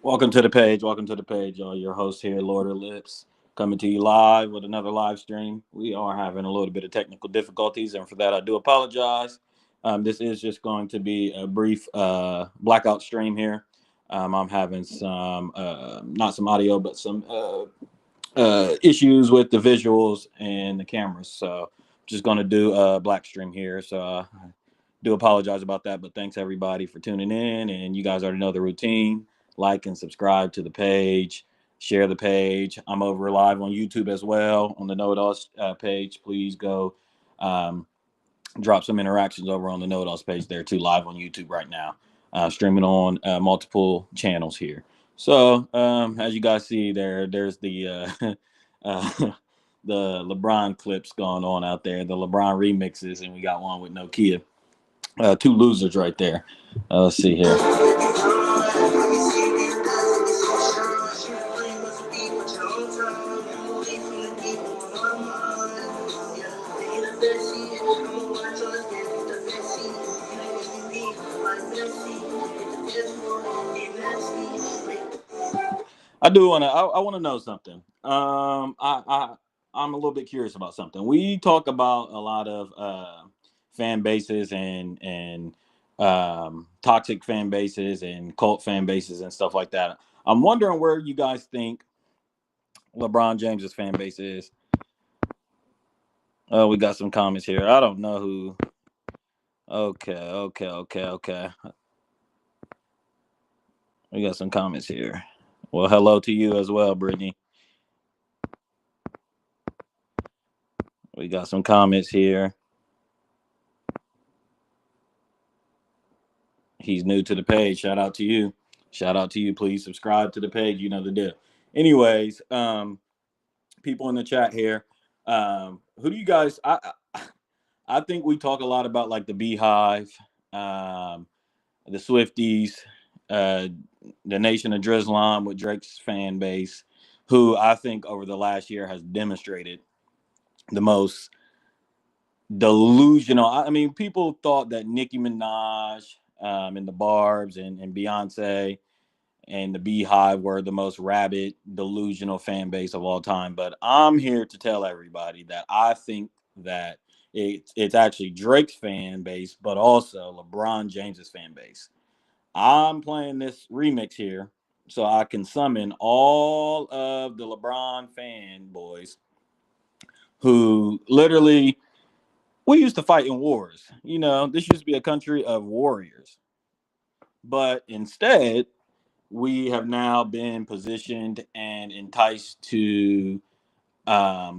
Welcome to the page. Welcome to the page, y'all. Your host here, Lord of Lips, coming to you live with another live stream. We are having a little bit of technical difficulties, and for that, I do apologize. This is just going to be a brief blackout stream here. I'm having some, not some audio, but some issues with the visuals and the cameras. So, just going to do a black stream here. So, do apologize about that, but thanks everybody for tuning in, and you guys already know the routine. Like and subscribe to the page, share the page. I'm over live on YouTube as well on the Know It All page. Please go drop some interactions over on the Know It All page there too, live on YouTube right now, streaming on multiple channels here. So as you guys see there's the the LeBron clips going on out there, the LeBron remixes, and we got one with Nokia. Two losers right there. Let's see here. I do want to. I want to know something. I'm a little bit curious about something. We talk about a lot of fan bases and toxic fan bases and cult fan bases and stuff like that. I'm wondering where you guys think LeBron James's fan base is. Oh, we got some comments here. I don't know who. Okay. We got some comments here. Well, hello to you as well, Brittany. We got some comments here. He's new to the page. Shout out to you. Shout out to you. Please subscribe to the page. You know the deal. Anyways, people in the chat here. Who do you guys? I think we talk a lot about like the Beehive, the Swifties, the Nation of Drizlam with Drake's fan base, who I think over the last year has demonstrated the most delusional. I mean, people thought that Nicki Minaj and the Barbs and Beyonce and the Beehive were the most rabid, delusional fan base of all time. But I'm here to tell everybody that I think that it's actually Drake's fan base, but also LeBron James's fan base. I'm playing this remix here so I can summon all of the LeBron fanboys who literally, we used to fight in wars. You know, this used to be a country of warriors. But instead, we have now been positioned and enticed to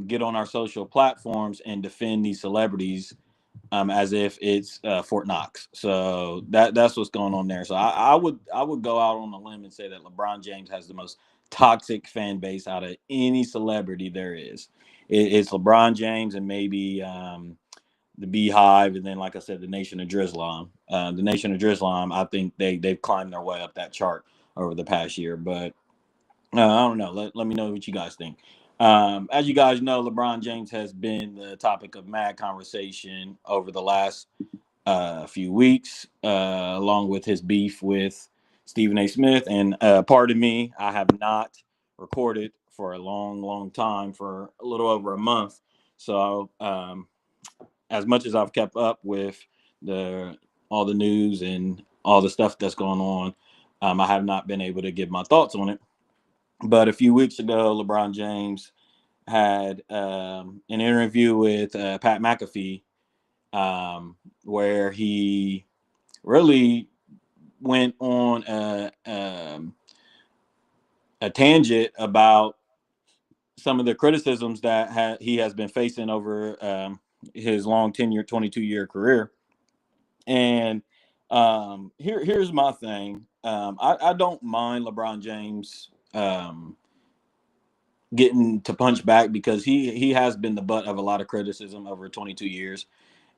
get on our social platforms and defend these celebrities as if it's Fort Knox. So that's what's going on there. So I would go out on a limb and say that LeBron James has the most toxic fan base out of any celebrity there is. It's LeBron James and maybe the Beehive, and then, like I said, the Nation of Drizlam. The Nation of Drizlam, I think they've climbed their way up that chart over the past year. But I don't know. Let me know what you guys think. As you guys know, LeBron James has been the topic of mad conversation over the last few weeks, along with his beef with Stephen A. Smith. And pardon me, I have not recorded for a long, long time, for a little over a month. So as much as I've kept up with the all the news and all the stuff that's going on, I have not been able to give my thoughts on it. But a few weeks ago, LeBron James had an interview with Pat McAfee, where he really went on a tangent about some of the criticisms that he has been facing over his long tenure, 22-year career. And here's my thing. I don't mind LeBron James getting to punch back, because he has been the butt of a lot of criticism over 22 years.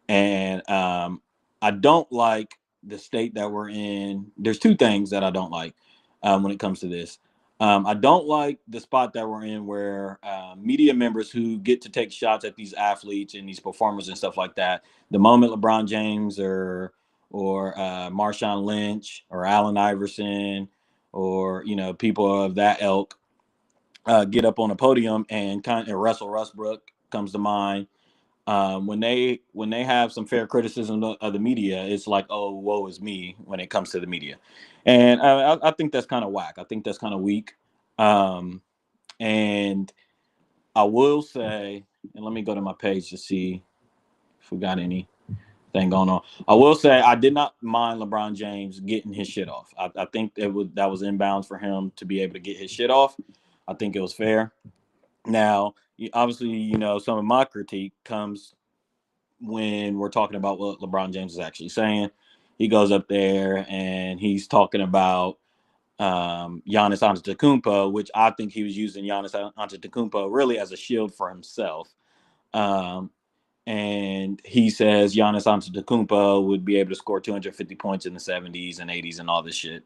And I don't like the state that we're in. There's two things that I don't like when it comes to this. I don't like the spot that we're in, where media members who get to take shots at these athletes and these performers and stuff like that. The moment LeBron James or Marshawn Lynch or Allen Iverson, or people of that ilk, get up on a podium, and kind of Russell Westbrook comes to mind. When they have some fair criticism of the media, it's like, oh, woe is me when it comes to the media. And I think that's kind of whack. I think that's kind of weak. And I will say, and let me go to my page to see if we got anything going on. I will say I did not mind LeBron James getting his shit off. I think that was inbounds for him to be able to get his shit off. I think it was fair. Now, obviously, some of my critique comes when we're talking about what LeBron James is actually saying. He goes up there and he's talking about Giannis Antetokounmpo, which I think he was using Giannis Antetokounmpo really as a shield for himself. Um, and he says Giannis Antetokounmpo would be able to score 250 points in the 70s and 80s and all this shit.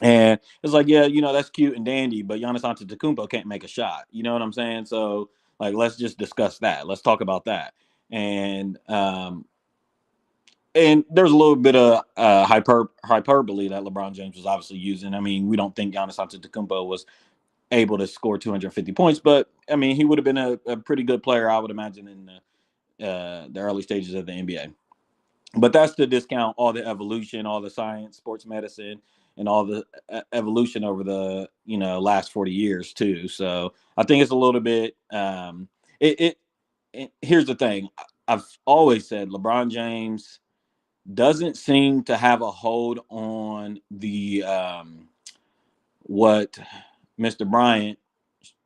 And it's like, yeah, that's cute and dandy, but Giannis Antetokounmpo can't make a shot. You know what I'm saying? So, like, let's just discuss that. Let's talk about that. And there's a little bit of hyperbole that LeBron James was obviously using. I mean, we don't think Giannis Antetokounmpo was able to score 250 points, but I mean, he would have been a pretty good player, I would imagine, in the early stages of the NBA. But that's to discount all the evolution, all the science, sports medicine, and all the evolution over the last 40 years too. So I think it's a little bit. Here's the thing: I've always said LeBron James doesn't seem to have a hold on the what Mr. Bryant,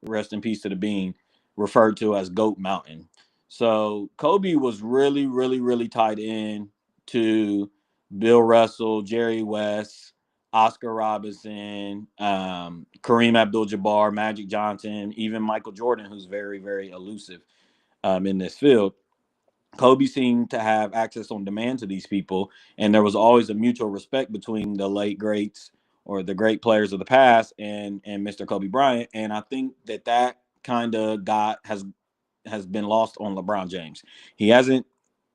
rest in peace to the Bean, referred to as Goat Mountain. So Kobe was really, really, really tied in to Bill Russell, Jerry West, Oscar Robinson, Kareem Abdul-Jabbar, Magic Johnson, even Michael Jordan, who's very, very elusive in this field. Kobe seemed to have access on demand to these people, and there was always a mutual respect between the late greats or the great players of the past and Mr. Kobe Bryant. And I think that kind of has been lost on LeBron James. He hasn't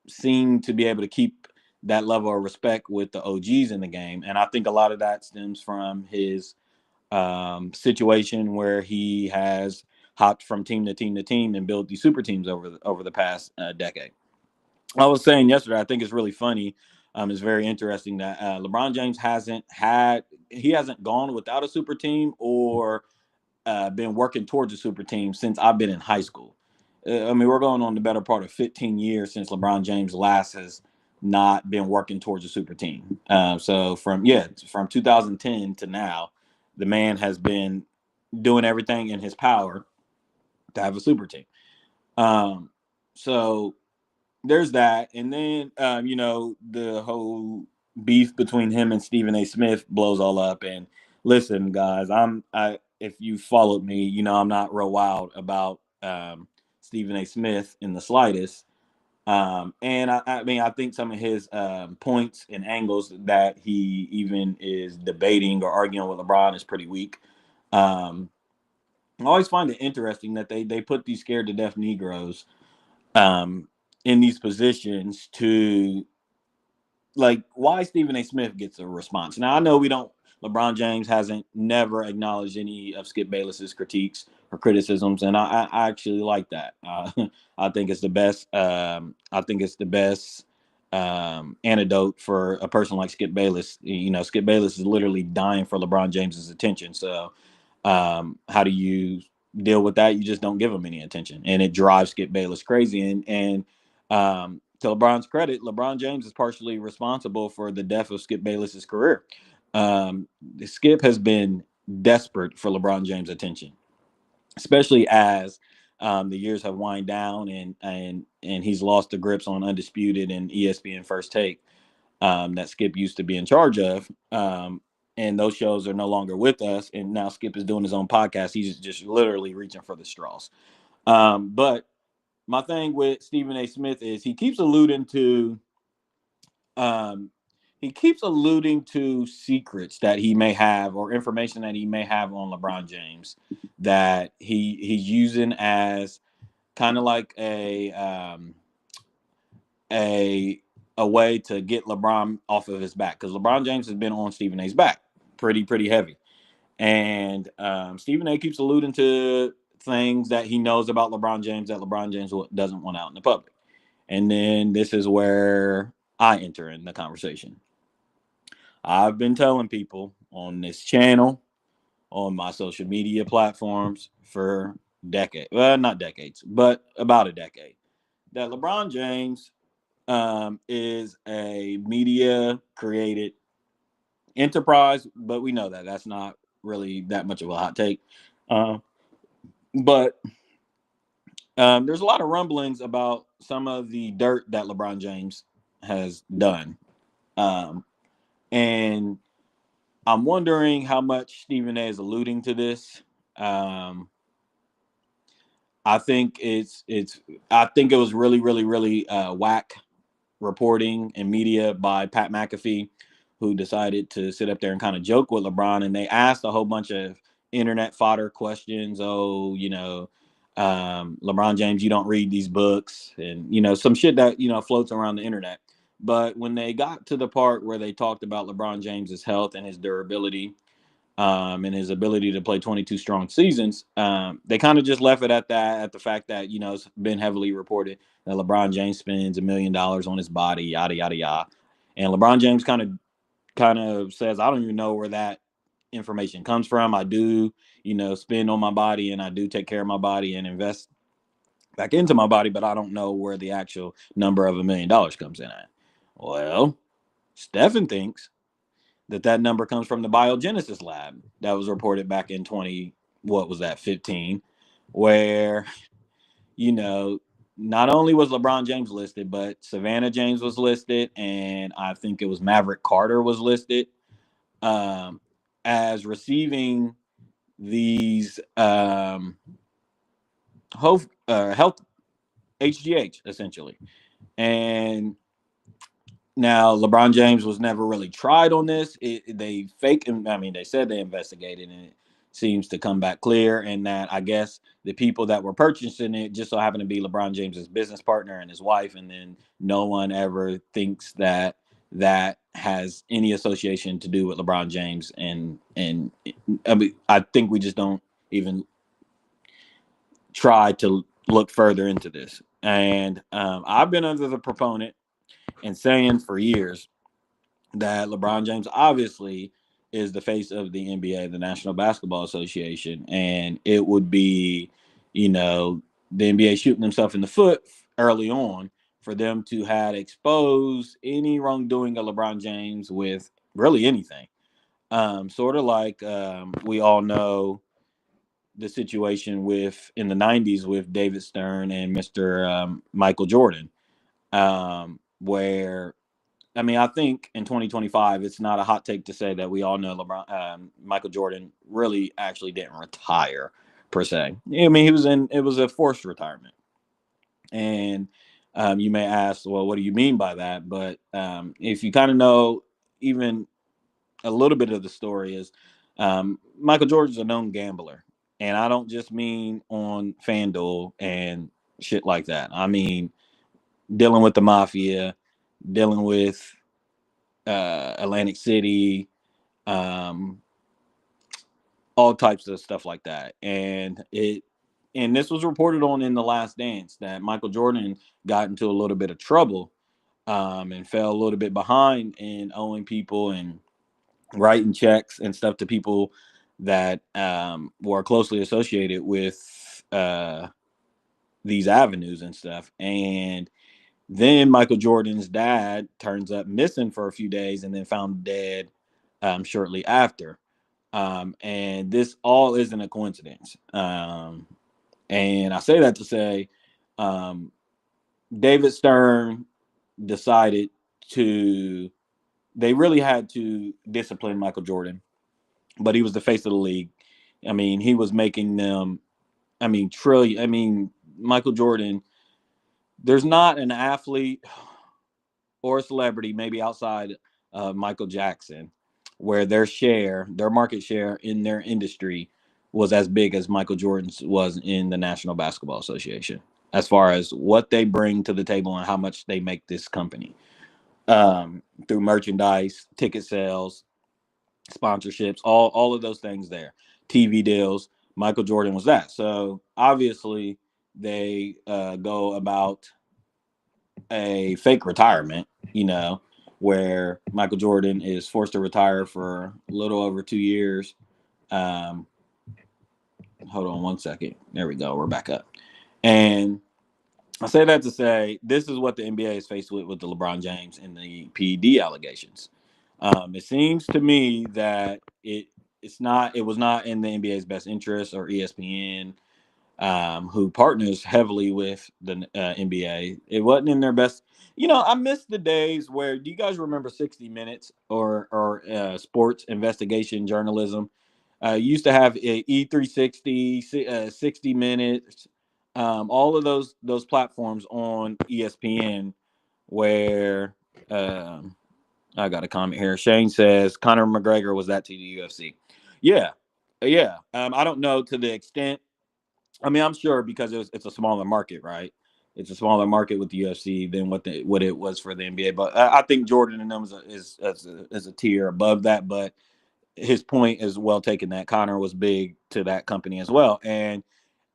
seemed to be able to keep that level of respect with the OGs in the game, and I think a lot of that stems from his situation where he has hopped from team to team to team and built these super teams over the past decade. I was saying yesterday, I think it's really funny. It's very interesting that LeBron James hasn't gone without a super team or been working towards a super team since I've been in high school. I mean, we're going on the better part of 15 years since LeBron James last has not been working towards a super team. So from 2010 to now, the man has been doing everything in his power to have a super team. So there's that, and then the whole beef between him and Stephen A. Smith blows all up. And listen, guys, if you followed me, I'm not real wild about Stephen A. Smith in the slightest. And I mean, I think some of his points and angles that he even is debating or arguing with LeBron is pretty weak. I always find it interesting that they put these scared to death Negroes um, in these positions to, like, why Stephen A. Smith gets a response. Now I know we don't LeBron James hasn't never acknowledged any of Skip Bayless's critiques or criticisms, and I actually like that. I think it's the best. I think it's the best antidote for a person like Skip Bayless. You know, Skip Bayless is literally dying for LeBron James's attention. So, how do you deal with that? You just don't give him any attention, and it drives Skip Bayless crazy. And to LeBron's credit, LeBron James is partially responsible for the death of Skip Bayless's career. Um, Skip has been desperate for LeBron James' attention, especially as the years have wind down and he's lost the grips on Undisputed and ESPN First Take that Skip used to be in charge of. And those shows are no longer with us. And now Skip is doing his own podcast. He's just literally reaching for the straws. But my thing with Stephen A. Smith is um, he keeps alluding to secrets that he may have or information that he may have on LeBron James that he's using as kind of like a a way to get LeBron off of his back, because LeBron James has been on Stephen A's back pretty heavy, and Stephen A keeps alluding to things that he knows about LeBron James that LeBron James doesn't want out in the public, and then this is where I enter in the conversation. I've been telling people on this channel, on my social media platforms for decades, well, not decades, but about a decade, that LeBron James is a media created enterprise, but we know that that's not really that much of a hot take. Uh, but there's a lot of rumblings about some of the dirt that LeBron James has done. Um, and I'm wondering how much Stephen A is alluding to this. Um, I think I think it was really whack reporting and media by Pat McAfee, who decided to sit up there and kind of joke with LeBron. And they asked a whole bunch of internet fodder questions. Oh, LeBron James, you don't read these books, and some shit that floats around the internet. But when they got to the part where they talked about LeBron James's health and his durability, and his ability to play 22 strong seasons, they kind of just left it at that, at the fact that, it's been heavily reported that LeBron James spends $1 million on his body, yada, yada, yada. And LeBron James kind of says, I don't even know where that information comes from. I do, spend on my body, and I do take care of my body and invest back into my body, but I don't know where the actual number of $1 million comes in at. Well, Stephen thinks that number comes from the biogenesis lab that was reported back in 20, what was that, 15, where not only was LeBron James listed, but Savannah James was listed, and I think it was Maverick Carter was listed um, as receiving these health HGH essentially. And now, LeBron James was never really tried on this. They said they investigated, and it seems to come back clear. And that, I guess, the people that were purchasing it just so happened to be LeBron James's business partner and his wife. And then no one ever thinks that that has any association to do with LeBron James. And I think we just don't even try to look further into this. And I've been under the proponent and saying for years that LeBron James obviously is the face of the NBA, the National Basketball Association, and it would be, the NBA shooting themselves in the foot early on for them to have exposed any wrongdoing of LeBron James with really anything. Sort of like we all know the situation with in the '90s with David Stern and Mr. Michael Jordan, where I think in 2025, it's not a hot take to say that we all know Michael Jordan really actually didn't retire per se. It was a forced retirement. And you may ask, well, what do you mean by that? But if you kind of know even a little bit of the story is Michael Jordan's a known gambler. And I don't just mean on FanDuel and shit like that. I mean, dealing with the mafia, dealing with Atlantic City, um, all types of stuff like that. And this was reported on in The Last Dance that Michael Jordan got into a little bit of trouble, and fell a little bit behind in owing people and writing checks and stuff to people that were closely associated with these avenues and stuff. And then Michael Jordan's dad turns up missing for a few days and then found dead shortly after. And this all isn't a coincidence. And I say that to say um, David Stern decided to, they really had to discipline Michael Jordan, but he was the face of the league. I mean, he was making them, trillion. Michael Jordan, there's not an athlete or a celebrity, maybe outside Michael Jackson, where their market share in their industry was as big as Michael Jordan's was in the National Basketball Association, as far as what they bring to the table and how much they make this company through merchandise, ticket sales, sponsorships, all of those things there, TV deals. Michael Jordan was that. So obviously they go about a fake retirement, where Michael Jordan is forced to retire for a little over 2 years. Um, Hold on one second. There we go. We're back up. And I say that to say this is what the NBA is faced with the LeBron James and the PED allegations. It seems to me that it was not in the NBA's best interest, or ESPN, who partners heavily with the NBA. It wasn't in their best. I miss the days where, do you guys remember 60 Minutes or sports investigation journalism? You used to have E360, 60 Minutes, all of those platforms on ESPN, where I got a comment here. Shane says Conor McGregor was that to the UFC. Yeah, yeah. I don't know to the extent. I'm sure because it's a smaller market, right? It's a smaller market with the UFC than what it was for the NBA. But I think Jordan and them is a tier above that. But his point is well taken that Connor was big to that company as well. And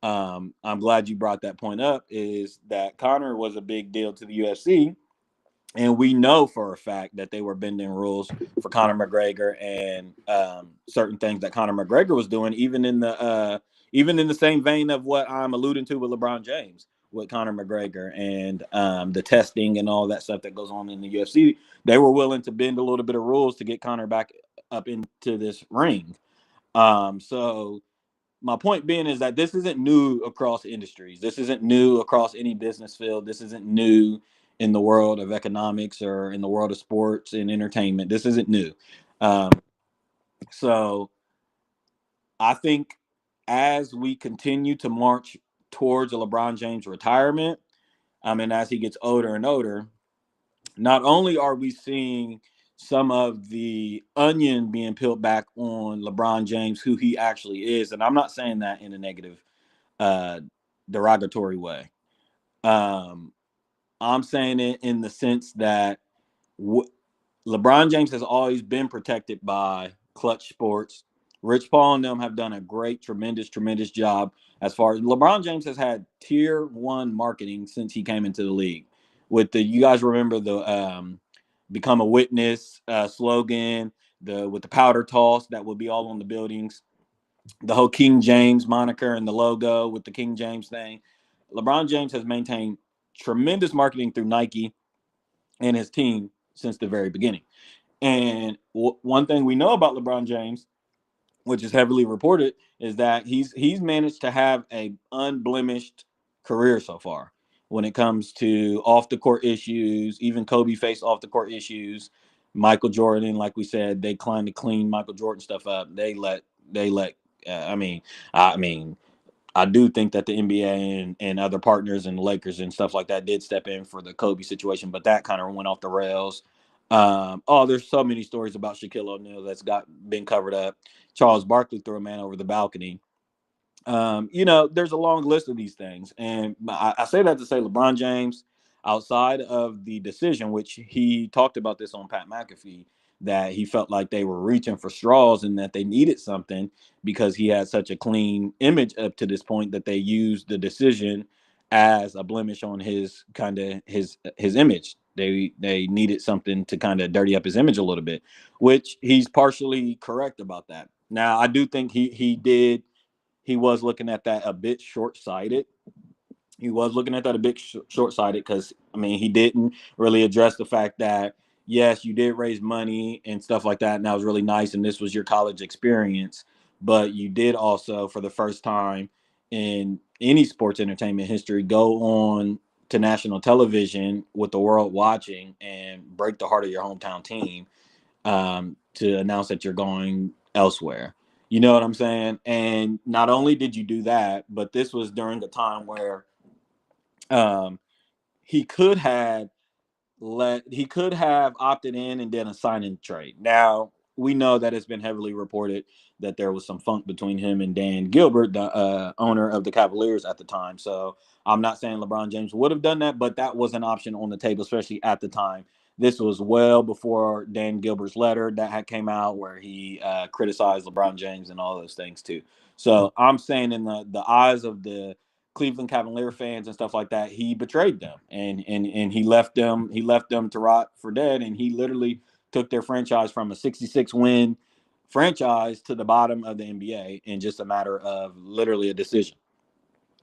I'm glad you brought that point up. Is that Connor was a big deal to the UFC, and we know for a fact that they were bending rules for Conor McGregor and certain things that Conor McGregor was doing, even in the same vein of what I'm alluding to with LeBron James, with Conor McGregor and the testing and all that stuff that goes on in the UFC. They were willing to bend a little bit of rules to get Conor back up into this ring. So my point being is that this isn't new across industries. This isn't new across any business field. This isn't new in the world of economics or in the world of sports and entertainment. This isn't new. Um, so I think as we continue to march towards a LeBron James retirement, as he gets older and older, not only are we seeing some of the onion being peeled back on LeBron James, who he actually is, and I'm not saying that in a negative uh, derogatory way. Um, I'm saying it in the sense that LeBron James has always been protected by Clutch Sports. Rich Paul and them have done a great, tremendous job as far as LeBron James has had tier one marketing since he came into the league. You guys remember the "Become a Witness" slogan, with the powder toss that would be all on the buildings, the whole King James moniker and the logo with the King James thing. LeBron James has maintained tremendous marketing through Nike and his team since the very beginning. And one thing we know about LeBron James, which is heavily reported, is that he's managed to have a unblemished career so far when it comes to off the court issues. Even Kobe faced off the court issues. Michael Jordan, like we said, they climbed to clean Michael Jordan stuff up. They let. I mean, I mean, I do think that the NBA and other partners and the Lakers and stuff like that did step in for the Kobe situation, but that kind of went off the rails. There's so many stories about Shaquille O'Neal that's been covered up. Charles Barkley threw a man over the balcony. There's a long list of these things, and I say that to say LeBron James, outside of the decision, which he talked about this on Pat McAfee, that he felt like they were reaching for straws and that they needed something because he had such a clean image up to this point that they used the decision as a blemish on his kind of his image. They needed something to kind of dirty up his image a little bit, which he's partially correct about that. Now, I do think he was looking at that a bit short-sighted. He was looking at that a bit short-sighted because I mean he didn't really address the fact that yes, you did raise money and stuff like that, and that was really nice, and this was your college experience, but you did also, for the first time in any sports entertainment history, go on to national television with the world watching and break the heart of your hometown team, to announce that you're going elsewhere. You know what I'm saying? And not only did you do that, but this was during a time where um, he could have he could have opted in and then a sign and trade. Now we know that it's been heavily reported that there was some funk between him and Dan Gilbert, the owner of the Cavaliers at the time. So I'm not saying LeBron James would have done that, but that was an option on the table, especially at the time. This was well before Dan Gilbert's letter that had came out where he criticized LeBron James and all those things too. So I'm saying in the eyes of the Cleveland Cavalier fans and stuff like that, he betrayed them and he left them to rot for dead, and he literally took their franchise from a 66 win franchise to the bottom of the NBA in just a matter of literally a decision.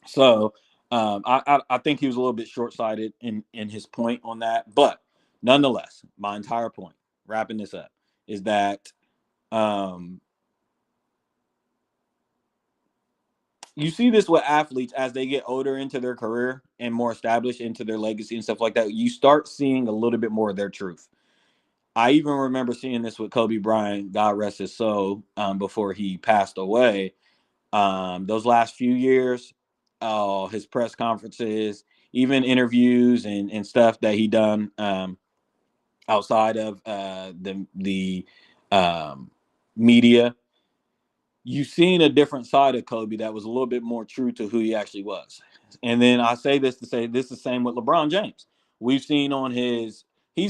So I think he was a little bit short sighted in his point on that, but nonetheless, my entire point, wrapping this up, is that um, you see this with athletes as they get older into their career and more established into their legacy and stuff like that. You start seeing a little bit more of their truth. I even remember seeing this with Kobe Bryant, God rest his soul, before he passed away. Those last few years, his press conferences, even interviews and stuff that he done outside of the media, you've seen a different side of Kobe that was a little bit more true to who he actually was. And then I say this to say this is the same with LeBron James. We've seen on he's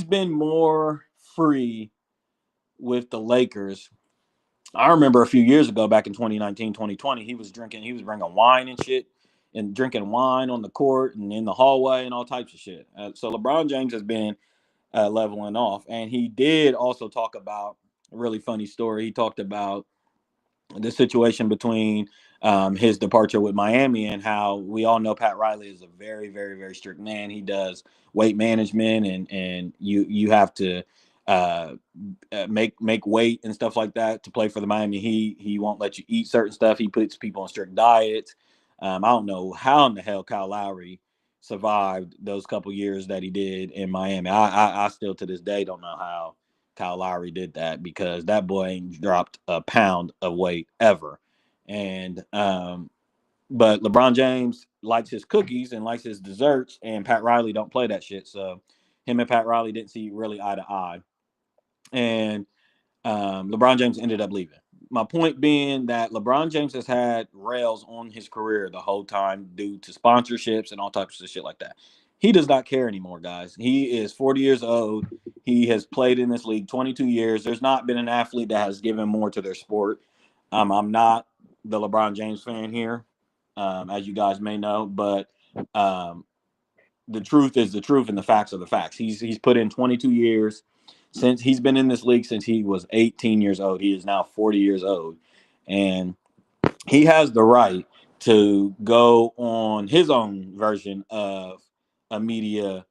been more free with the Lakers. I remember a few years ago, back in 2019, 2020, he was bringing wine and shit and drinking wine on the court and in the hallway and all types of shit. So LeBron James has been leveling off. And he did also talk about a really funny story. He talked about the situation between his departure with Miami and how we all know Pat Riley is a very, very, very strict man. He does weight management and you have to uh, make weight and stuff like that to play for the Miami Heat. He won't let you eat certain stuff. He puts people on strict diets. I don't know how in the hell Kyle Lowry survived those couple years that he did in Miami. I still to this day don't know how Kyle Lowry did that because that boy ain't dropped a pound of weight ever. And but LeBron James likes his cookies and likes his desserts, and Pat Riley don't play that shit. So him and Pat Riley didn't see really eye to eye. And LeBron James ended up leaving. My point being that LeBron James has had rails on his career the whole time due to sponsorships and all types of shit like that. He does not care anymore, guys. He is 40 years old. He has played in this league 22 years. There's not been an athlete that has given more to their sport. I'm not the LeBron James fan here, as you guys may know, but um, the truth is the truth and the facts are the facts. He's put in 22 years since he's been in this league since he was 18 years old. He is now 40 years old, and he has the right to go on his own version of a media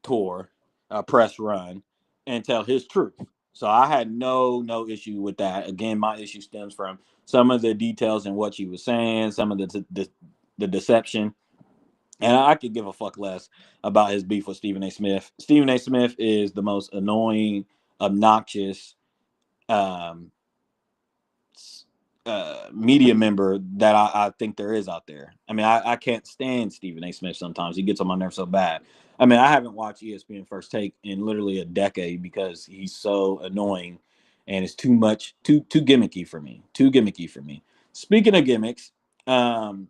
tour, a press run, and tell his truth. So I had no issue with that. Again, my issue stems from some of the details in what he was saying, some of the deception, and I could give a fuck less about his beef with Stephen A. Smith. Stephen A. Smith is the most annoying, obnoxious um, media member that I think there is out there. I mean, I can't stand Stephen A. Smith sometimes. He gets on my nerves so bad. I mean, I haven't watched ESPN First Take in literally a decade because he's so annoying and it's too gimmicky for me. Too gimmicky for me. Speaking of gimmicks, um,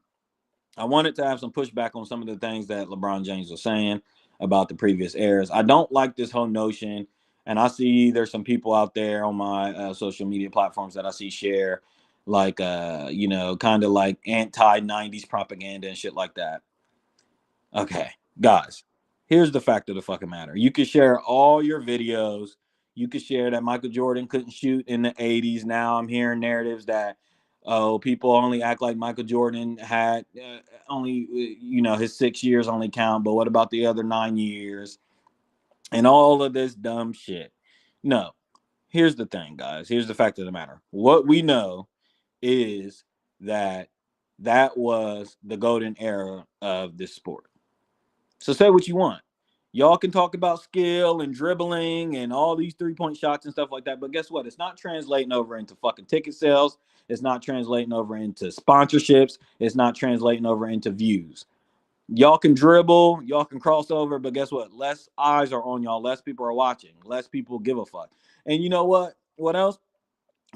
I wanted to have some pushback on some of the things that LeBron James was saying about the previous eras. I don't like this whole notion, And I see there's some people out there on my social media platforms that I see share like kind of like anti 90s propaganda and shit like that. Okay, guys, here's the fact of the fucking matter. You can share all your videos. You can share that Michael Jordan couldn't shoot in the 80s. Now I'm hearing narratives that, oh, people only act like Michael Jordan had only, his 6 years only count. But what about the other 9 years? And all of this dumb shit. No, here's the thing, guys. Here's the fact of the matter. What we know is that that was the golden era of this sport. So say what you want. Y'all can talk about skill and dribbling and all these 3-point shots and stuff like that. But guess what? It's not translating over into fucking ticket sales. It's not translating over into sponsorships. It's not translating over into views. Y'all can dribble, y'all can cross over, but guess what? Less eyes are on y'all. Less people are watching. Less people give a fuck. And you know what? What else?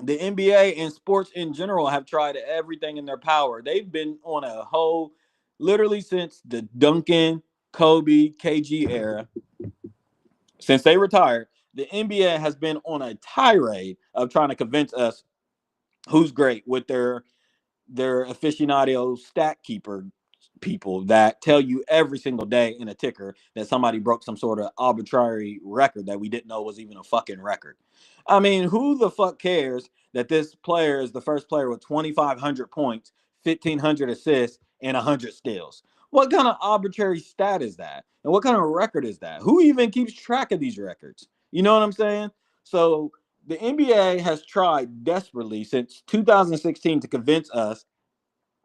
The NBA and sports in general have tried everything in their power. They've been on a whole, literally since the Duncan, Kobe, KG era, since they retired, the NBA has been on a tirade of trying to convince us who's great with their aficionado stat keeper people that tell you every single day in a ticker that somebody broke some sort of arbitrary record that we didn't know was even a fucking record. I mean, who the fuck cares that this player is the first player with 2,500 points, 1,500 assists, and 100 steals? What kind of arbitrary stat is that? And what kind of record is that? Who even keeps track of these records? You know what I'm saying? So the NBA has tried desperately since 2016 to convince us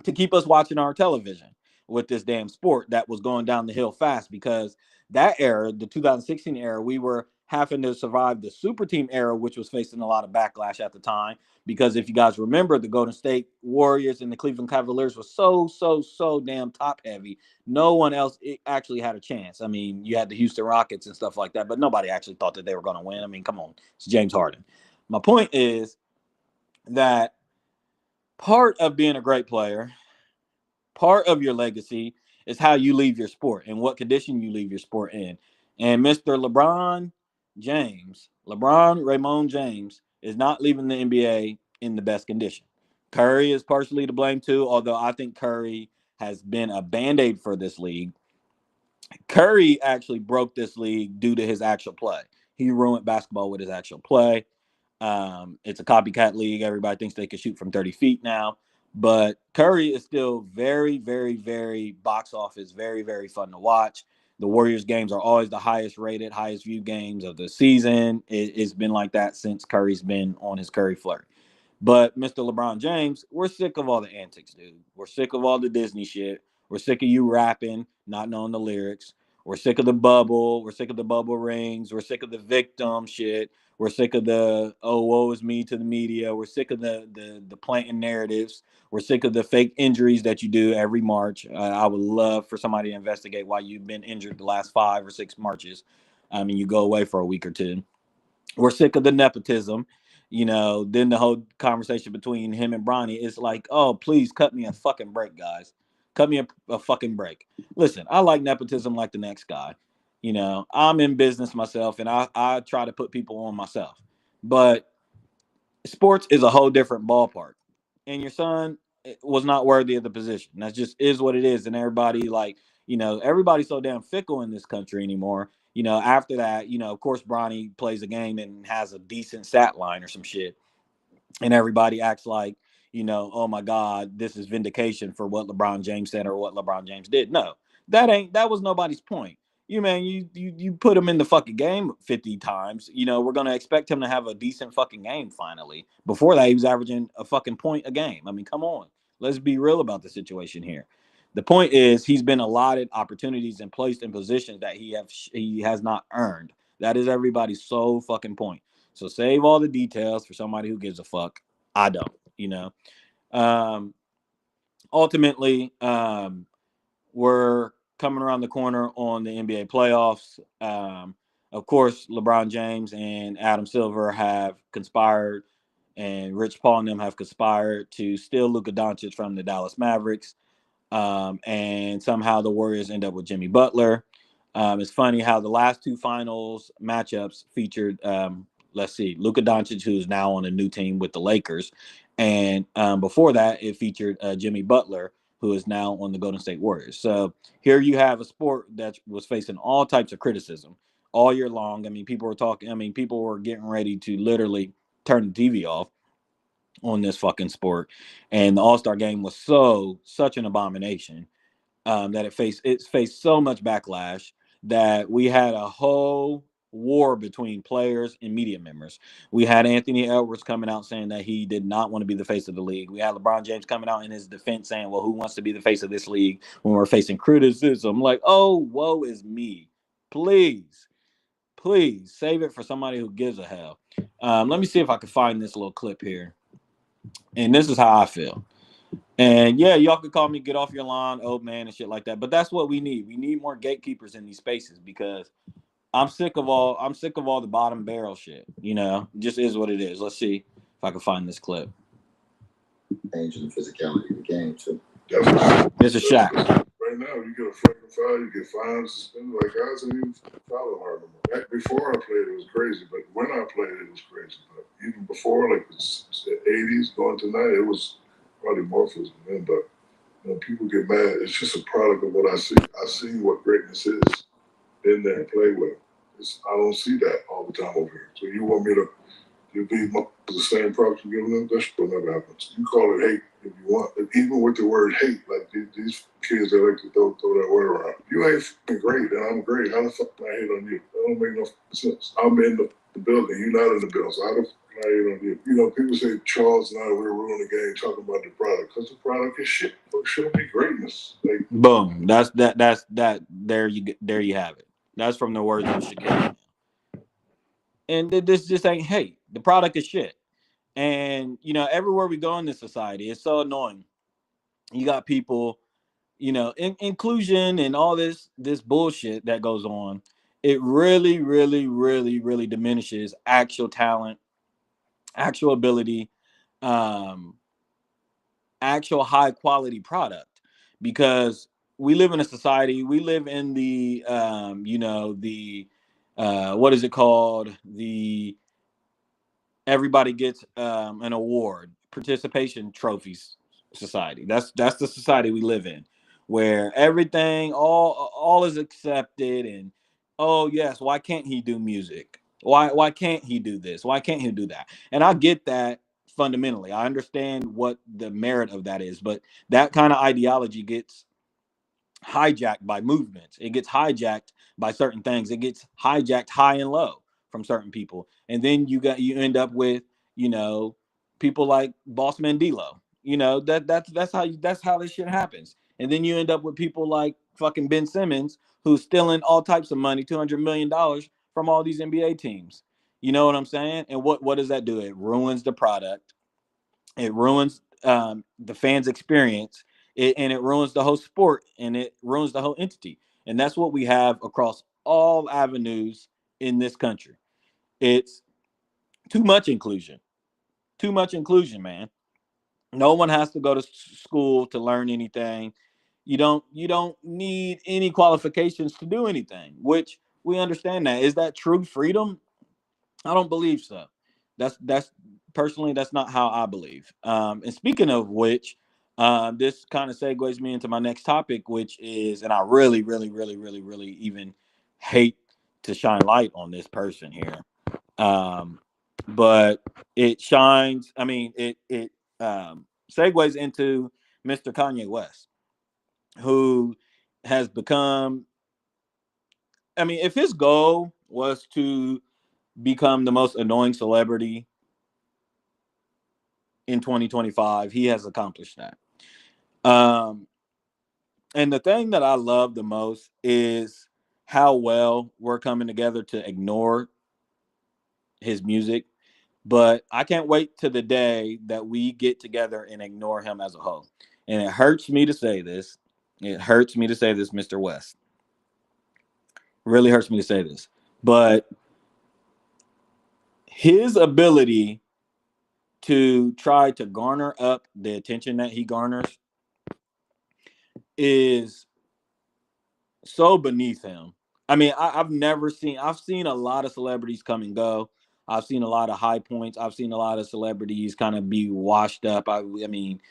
to keep us watching our television with this damn sport that was going down the hill fast, because that era, the 2016 era, we were having to survive the super team era, which was facing a lot of backlash at the time. Because if you guys remember, the Golden State Warriors and the Cleveland Cavaliers were so damn top heavy. No one else actually had a chance. I mean, you had the Houston Rockets and stuff like that, but nobody actually thought that they were going to win. I mean, come on, it's James Harden. My point is that part of being a great player, part of your legacy, is how you leave your sport and what condition you leave your sport in. And Mr. LeBron Raymond James, is not leaving the NBA in the best condition. Curry is partially to blame too, although I think Curry has been a band-aid for this league. Curry actually broke this league due to his actual play. He ruined basketball with his actual play. It's a copycat league. Everybody thinks they can shoot from 30 feet now. But Curry is still very, very, very box office, very, very fun to watch. The Warriors games are always the highest rated, highest viewed games of the season. It's been like that since Curry's been on his Curry flirt. But Mr. LeBron James, we're sick of all the antics, dude. We're sick of all the Disney shit. We're sick of you rapping, not knowing the lyrics. We're sick of the bubble. We're sick of the bubble rings. We're sick of the victim shit. We're sick of the woe is me to the media. We're sick of the planting narratives. We're sick of the fake injuries that you do every March. I would love for somebody to investigate why you've been injured the last 5 or 6 Marches. I mean, you go away for a week or two. We're sick of the nepotism. Then the whole conversation between him and Bronny is like, oh, please cut me a fucking break, guys. Cut me a fucking break. Listen, I like nepotism like the next guy. I'm in business myself, and I try to put people on myself. But sports is a whole different ballpark. And your son was not worthy of the position. That just is what it is. And everybody, everybody's so damn fickle in this country anymore. After that, of course, Bronny plays a game and has a decent stat line or some shit, and everybody acts like, oh my God, this is vindication for what LeBron James said or what LeBron James did. No, that was nobody's point. You put him in the fucking game 50 times. We're gonna expect him to have a decent fucking game finally. Before that, he was averaging a fucking point a game. I mean, come on, let's be real about the situation here. The point is, he's been allotted opportunities and placed in positions that he has not earned. That is everybody's sole fucking point. So save all the details for somebody who gives a fuck. I don't, you know. Um, Ultimately, we're coming around the corner on the NBA playoffs. Of course, LeBron James and Adam Silver have conspired, and Rich Paul and them have conspired to steal Luka Doncic from the Dallas Mavericks. And somehow the Warriors end up with Jimmy Butler. It's funny how the last two finals matchups featured, let's see, Luka Doncic, who's now on a new team with the Lakers, and before that, it featured Jimmy Butler, who is now on the Golden State Warriors. So here you have a sport that was facing all types of criticism all year long. I mean, people were talking. I mean, people were getting ready to literally turn the TV off on this fucking sport, and the All Star game was such an abomination that it faced so much backlash that we had a whole war between players and media members. We had Anthony Edwards coming out saying that he did not want to be the face of the league. We had LeBron James coming out in his defense saying, well, who wants to be the face of this league when we're facing criticism? Like, oh, woe is me. Please, please save it for somebody who gives a hell. Let me see if I can find this little clip here. And this is how I feel. And yeah, y'all could call me get off your lawn, old man, and shit like that. But that's what we need. We need more gatekeepers in these spaces because I'm sick of all the bottom barrel shit. It just is what it is. Let's see if I can find this clip. Change in the physicality of the game too. It's a shot. Right now, you get a fucking foul, you get fined, suspended. Like guys ain't even foul hard no more. Before I played, it was crazy, but when I played, it was crazy. But even before, like the '80s going to '90s, it was probably more physical then. But people get mad. It's just a product of what I see. I see what greatness is. Been there and play with it. I don't see that all the time over here. So you want me to be the same product you're giving them? That shit will never happen. You call it hate if you want. But even with the word hate, like these kids that like to throw that word around. You ain't fucking great, and I'm great. How the fuck can I hate on you? That don't make no sense. I'm in the building. You're not in the building. So how the fuck can I hate on you? People say Charles and I, we're ruining the game talking about the product. Because the product is shit. It should be greatness. Like, Boom. That's that. There you have it. That's from the words of Shaquille. And this just ain't hate. The product is shit. And everywhere we go in this society, it's so annoying. You got people, inclusion and all this bullshit that goes on. It really, really, really, really diminishes actual talent, actual ability, um, actual high quality product. Because we live in a society, we live in the the what is it called? The everybody gets an award, participation trophies society. That's the society we live in, where everything all is accepted. And oh yes, why can't he do music? Why can't he do this? Why can't he do that? And I get that fundamentally. I understand what the merit of that is, but that kind of ideology gets hijacked by movements. It gets hijacked by certain things. It gets hijacked high and low from certain people. And then you end up with, people like Boss Mandilo. That's how this shit happens. And then you end up with people like fucking Ben Simmons, who's stealing all types of money, $200 million from all these NBA teams. You know what I'm saying? And what does that do? It ruins the product. It ruins the fans' experience, and it ruins the whole sport, and it ruins the whole entity. And that's what we have across all avenues in this country. It's too much inclusion. Too much inclusion, man. No one has to go to school to learn anything. You don't need any qualifications to do anything, which we understand that. Is that true freedom? I don't believe so. That's personally that's not how I believe. And speaking of which, this kind of segues me into my next topic, which is, and I really, really, really, really, really even hate to shine light on this person here, but it shines. I mean, it segues into Mr. Kanye West, who has become. I mean, if his goal was to become the most annoying celebrity in 2025, he has accomplished that. Um, and the thing that I love the most is how well we're coming together to ignore his music. But I can't wait to the day that we get together and ignore him as a whole. And it hurts me to say this. It hurts me to say this, Mr. West. Really hurts me to say this. But his ability to try to garner up the attention that he garners is so beneath him I mean, I've seen a lot of celebrities come and go. I've seen a lot of high points. I've seen a lot of celebrities kind of be washed up. I mean,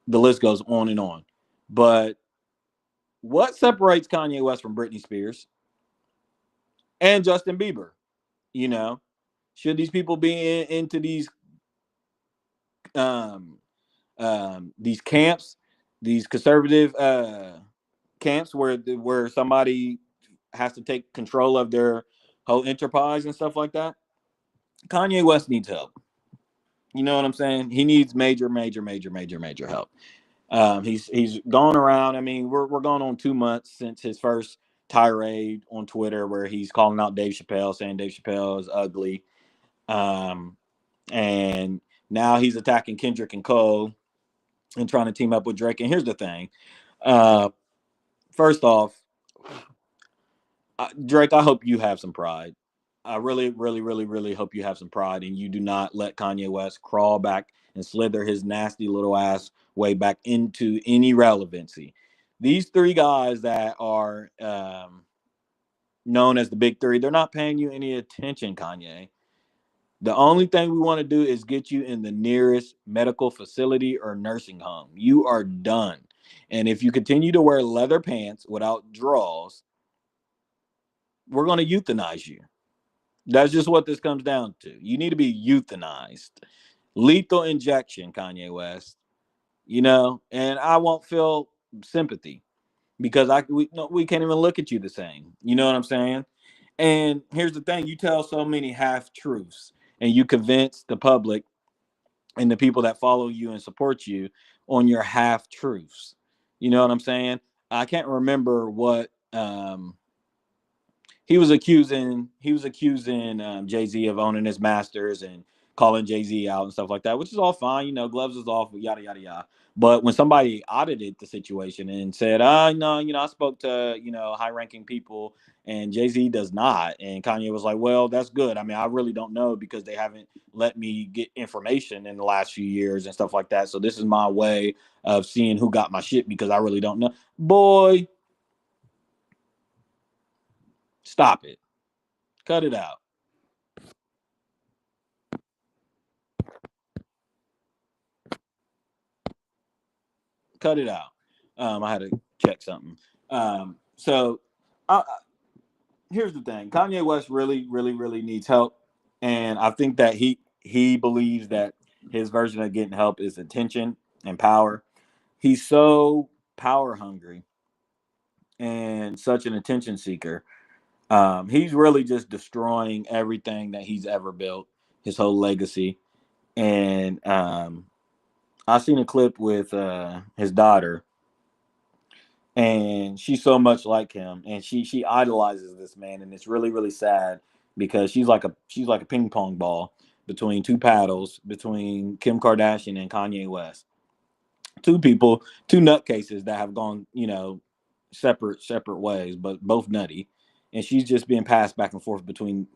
the list goes on and on. But what separates Kanye West from Britney Spears and Justin Bieber? You know, should these people be into um, these camps, these conservative camps where somebody has to take control of their whole enterprise and stuff like that? Kanye West needs help. You know what I'm saying? He needs major, major, major, major, major help. He's gone around. I mean, we're going on 2 months since his first tirade on Twitter where he's calling out Dave Chappelle, saying Dave Chappelle is ugly. Um, and now he's attacking Kendrick and Cole and trying to team up with Drake. And here's the thing. Uh, First off, Drake, I hope you have some pride. I really, really, really, really hope you have some pride and you do not let Kanye West crawl back and slither his nasty little ass way back into any relevancy. These three guys that are known as the big three, they're not paying you any attention, Kanye. The only thing we want to do is get you in the nearest medical facility or nursing home. You are done. And if you continue to wear leather pants without drawers, we're going to euthanize you. That's just what this comes down to. You need to be euthanized. Lethal injection, Kanye West. You know, and I won't feel sympathy because we can't even look at you the same. You know what I'm saying? And here's the thing: you tell so many half truths, and you convince the public and the people that follow you and support you on your half truths. You know what I'm saying? I can't remember what he was accusing Jay-Z of owning his masters and calling Jay-Z out and stuff like that, which is all fine. You know, gloves is off, yada yada yada. But when somebody audited the situation and said, no, I spoke to, high-ranking people and Jay-Z does not. And Kanye was like, well, that's good. I mean, I really don't know because they haven't let me get information in the last few years and stuff like that. So this is my way of seeing who got my shit because I really don't know. Boy, stop it. Cut it out. Cut it out. I had to check something. So here's the thing: Kanye West really, really, really needs help, and I think that he believes that his version of getting help is attention and power. He's so power hungry and such an attention seeker. He's really just destroying everything that he's ever built, his whole legacy. And I seen a clip with his daughter and she's so much like him and she idolizes this man and it's really really sad because she's like a ping pong ball between two paddles between Kim Kardashian and Kanye West, two people, two nutcases that have gone separate ways but both nutty, and she's just being passed back and forth between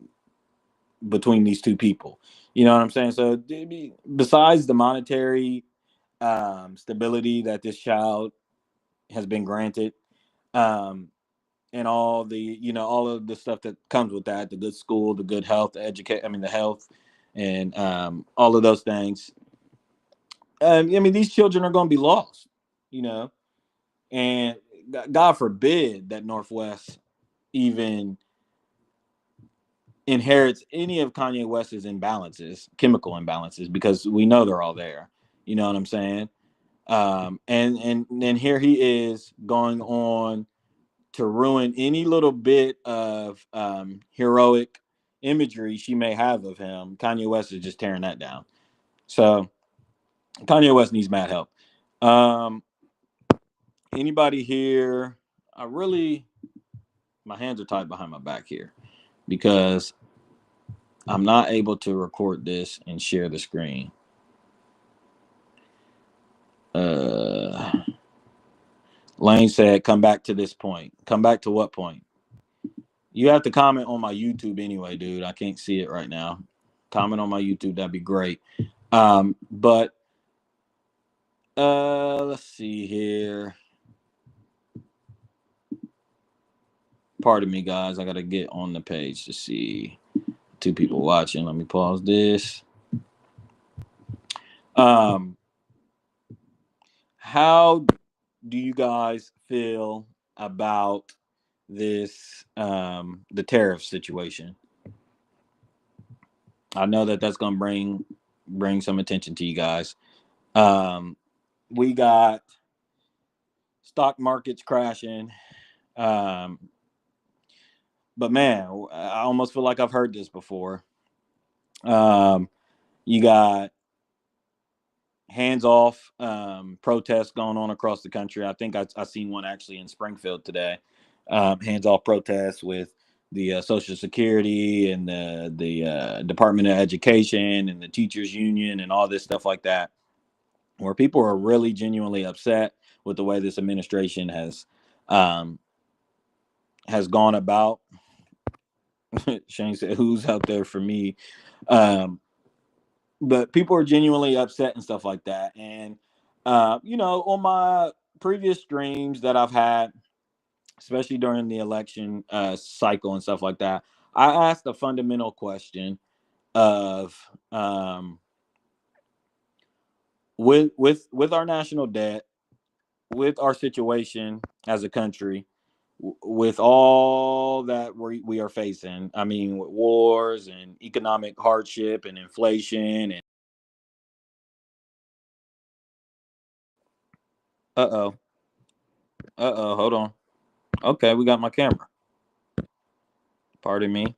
these two people. You know what I'm saying? So besides the monetary stability that this child has been granted, um, and all the all of the stuff that comes with that, the good school, the good health, the educate, I mean the health, and all of those things. I mean these children are going to be lost, you know, and God forbid that Northwest even inherits any of Kanye West's imbalances, chemical imbalances, because we know they're all there. You know what I'm saying? And then here he is going on to ruin any little bit of heroic imagery she may have of him. Kanye West is just tearing that down. So Kanye West needs mad help. Um, Anybody here? I really, my hands are tied behind my back here because I'm not able to record this and share the screen. Uh, Lane said, "Come back to this point. Come back to what point?" You have to comment on my YouTube anyway, dude. I can't see it right now. Comment on my YouTube. That'd be great. But let's see here. Pardon me, guys. I gotta get on the page to see 2 people watching. Let me pause this. How do you guys feel about this the tariff situation? I know that that's gonna bring some attention to you guys. Um, we got stock markets crashing. Um, but man, I almost feel like I've heard this before. Um, you got hands off protests going on across the country. I think I seen one actually in Springfield today. Hands off protests with the Social Security and the Department of Education and the teachers union and all this stuff like that, where people are really genuinely upset with the way this administration um, has gone about. Shane said, "Who's out there for me?" Um, but people are genuinely upset and stuff like that. And on my previous streams that I've had, especially during the election cycle and stuff like that, I asked a fundamental question of with our national debt, with our situation as a country, with all that we are facing. I mean, with wars and economic hardship and inflation and uh oh, hold on. Okay, we got my camera. Pardon me.